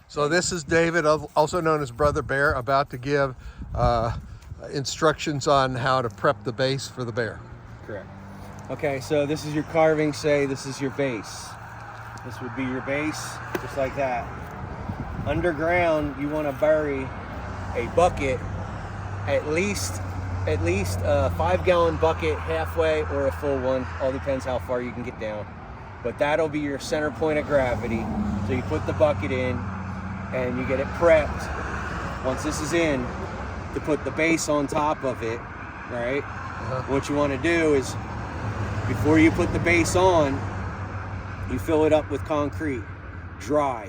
So this is David, also known as Brother Bear, about to give instructions on how to prep the base for the bear. Correct. Okay, so this is your carving, say this is your base. This would be your base, just like that. Underground, you want to bury a bucket, at least a 5-gallon bucket, halfway or a full one, all depends how far you can get down. But that'll be your center point of gravity. So you put the bucket in and you get it prepped. Once this is in, to put the base on top of it, right? What you want to do is, before you put the base on, you fill it up with concrete, dry.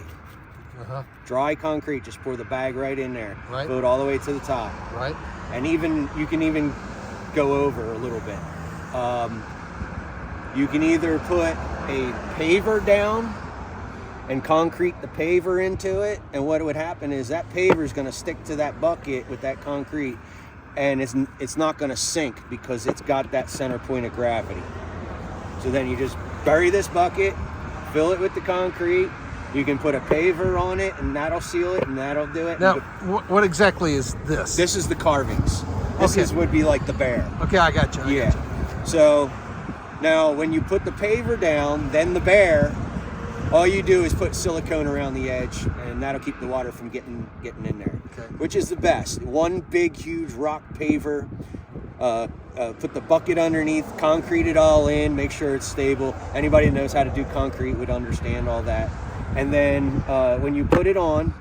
Dry concrete, just pour the bag right in there. Right. Fill it all the way to the top. Right. And you can even go over a little bit. You can either put a paver down and concrete the paver into it, and what would happen is that paver is going to stick to that bucket with that concrete, and it's not going to sink because it's got that center point of gravity. So then you just bury this bucket, fill it with the concrete. You can put a paver on it, and that'll seal it, and that'll do it. Now, what exactly is this? This is the carvings. This would be like the bear. Okay, I got you. I got you. So now when you put the paver down, then the bear, all you do is put silicone around the edge, and that'll keep the water from getting in there. Okay. Which is the best. One big, huge rock paver. Put the bucket underneath, concrete it all in, make sure it's stable. Anybody that knows how to do concrete would understand all that. And then when you put it on,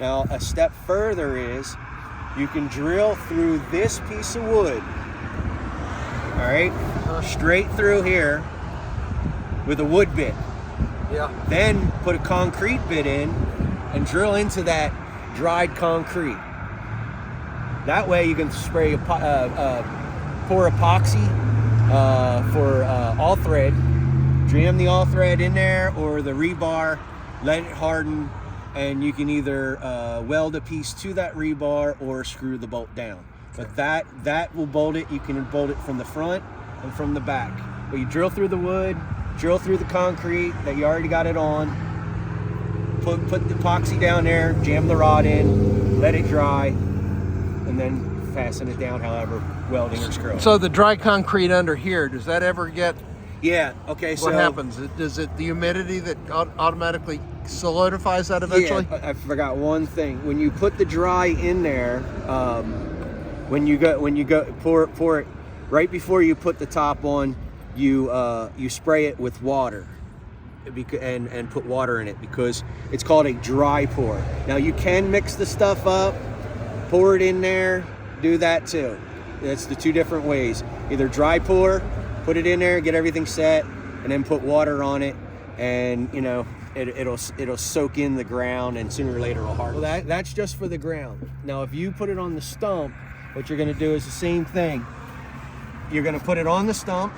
now a step further is you can drill through this piece of wood, all right, straight through here with a wood bit. Yeah. Then put a concrete bit in and drill into that dried concrete. That way you can spray pour epoxy for all thread, jam the all thread in there or the rebar, let it harden, and you can either weld a piece to that rebar or screw the bolt down. Okay. But that will bolt it. You can bolt it from the front and from the back. But you drill through the wood, drill through the concrete that you already got it on, put the epoxy down there, jam the rod in, let it dry, and then fasten it down however welding or screwing. So the dry concrete under here, does that ever get... Yeah, okay, so... What happens? Does it the humidity that automatically solidifies that eventually? Yeah, I forgot one thing. When you put the dry in there, when you go pour it right before you put the top on, you spray it with water and put water in it because it's called a dry pour. Now you can mix the stuff up, pour it in there, do that too. That's the two different ways. Either dry pour, put it in there, get everything set, and then put water on it, and it'll soak in the ground, and sooner or later it'll harden. Well, that's just for the ground. Now if you put it on the stump, what you're going to do is the same thing. You're going to put it on the stump.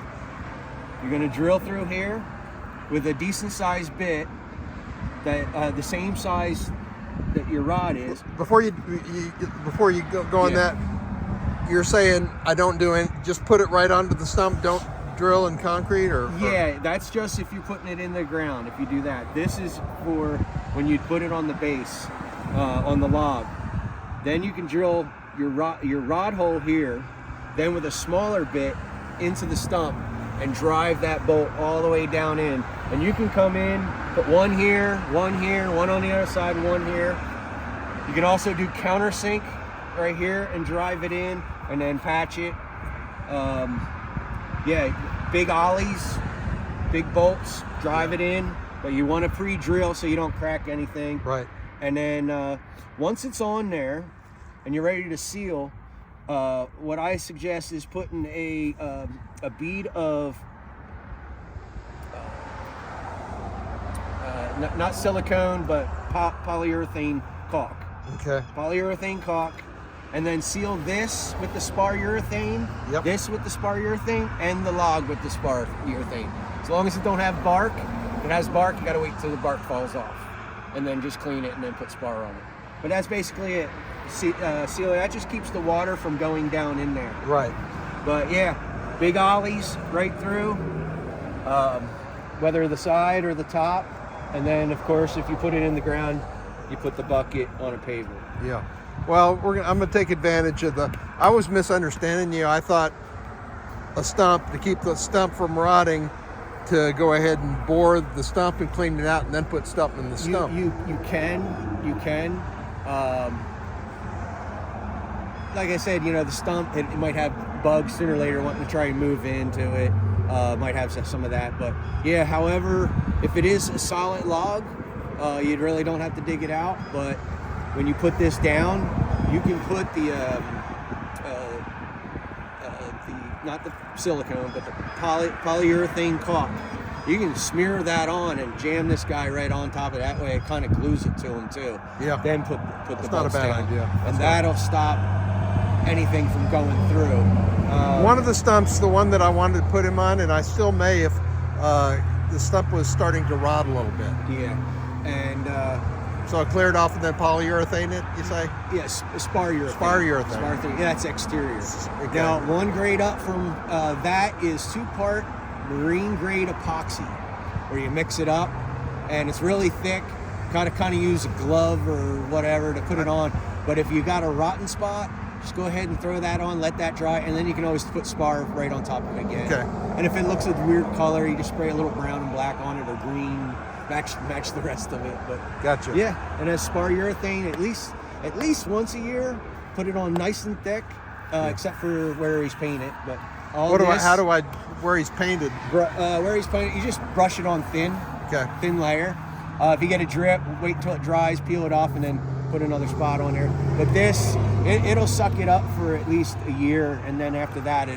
You're going to drill through here with a decent sized bit that the same size that your rod is. Before you go on that, you're saying I don't do it. Just put it right onto the stump. Don't drill in concrete or yeah, that's just if you're putting it in the ground. If you do that, this is for when you put it on the base, on the log. Then you can drill your rod hole here, then with a smaller bit into the stump and drive that bolt all the way down in. And you can come in, put one here, one on the other side, one here. You can also do countersink right here and drive it in and then patch it. Big ollies, big bolts, drive it in, but you want to pre-drill so you don't crack anything. Right. And then once it's on there and you're ready to seal, what I suggest is putting a bead of not silicone but polyurethane caulk. Okay. Polyurethane caulk, and then seal this with the spar urethane, this with the spar urethane, and the log with the spar urethane. As long as it don't have bark. If it has bark, you gotta wait till the bark falls off, and then just clean it and then put spar on it. But that's basically it. Seal that just keeps the water from going down in there. Right. But yeah, big ollies right through, whether the side or the top, and then of course if you put it in the ground, you put the bucket on a paver. Yeah. Well, I'm going to take advantage of I was misunderstanding you. I thought a stump, to keep the stump from rotting, to go ahead and bore the stump and clean it out and then put stuff in the stump. You can. Like I said, the stump, it might have bugs sooner or later wanting to try and move into it. Might have some of that. But yeah, however, if it is a solid log, you really don't have to dig it out. But when you put this down, you can put the not the silicone, but the polyurethane caulk. You can smear that on and jam this guy right on top of that way. It kind of glues it to him too. Yeah. Then put the That's not a bolts bad down. idea. And that'll stop anything from going through. One of the stumps, the one that I wanted to put him on, and I still may if the stump was starting to rot a little bit. Yeah. And So I cleared off and then polyurethane it, you say? yes, spar urethane. Spar urethane. Yeah, that's exterior. Okay. Now, one grade up from that is 2-part marine grade epoxy, where you mix it up, and it's really thick. Kind of use a glove or whatever to put it on. But if you got a rotten spot, just go ahead and throw that on, let that dry, and then you can always put spar right on top of it again. Okay. And if it looks a weird color, you just spray a little brown and black on it, or green, match the rest of it. But Gotcha. yeah, and as spar urethane, at least once a year, put it on nice and thick, except for where he's painted. But where he's painted? Where he's painted, you just brush it on thin layer. If you get a drip, wait till it dries, peel it off, and then put another spot on there. But this, it'll suck it up for at least a year, and then after that,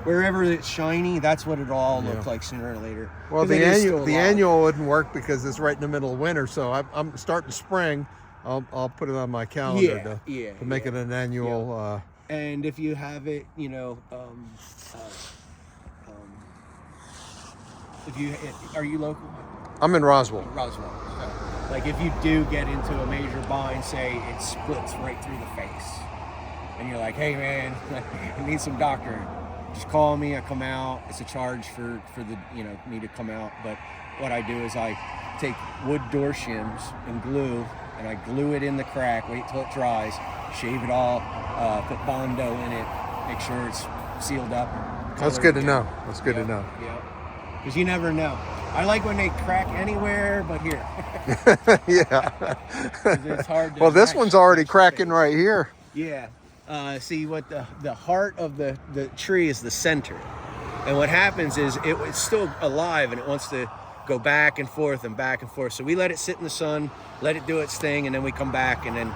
wherever it's shiny, that's what it'll all look like sooner or later. Well, the annual wouldn't work because it's right in the middle of winter. So I'm starting spring. I'll put it on my calendar to make it an annual. Yeah. And if you have it, are you local? I'm in Roswell. Roswell. Like if you do get into a major bind, say it splits right through the face, and you're like, "Hey man, I need some doctoring." Just call me. I come out. It's a charge for me to come out. But what I do is I take wood door shims and glue, and I glue it in the crack. Wait till it dries. Shave it all. Put Bondo in it. Make sure it's sealed up. That's good to know. That's good to know. Yeah. Because you never know. I like when they crack anywhere but here. Yeah. It's hard to well, this one's already cracking right here. Yeah. See, what the heart of the tree is the center. And what happens is it's still alive and it wants to go back and forth and back and forth. So we let it sit in the sun, let it do its thing, and then we come back and then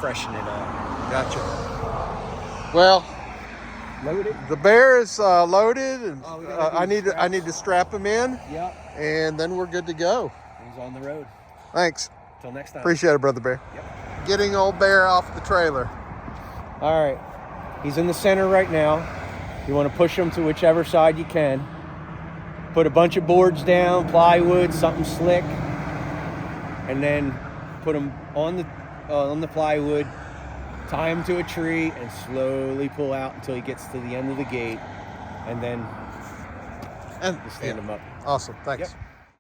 freshen it up. Gotcha. Well, Loaded. the bear is loaded, and we gotta do I need to strap him in, Yep. and then we're good to go. He's on the road. Thanks. Till next time. Appreciate it, Brother Bear. Yep. Getting old bear off the trailer. All right. He's in the center right now. You want to push him to whichever side you can. Put a bunch of boards down, plywood, something slick, and then put him on the plywood. Tie him to a tree and slowly pull out until he gets to the end of the gate, and then stand him up. Awesome. Thanks. Yep.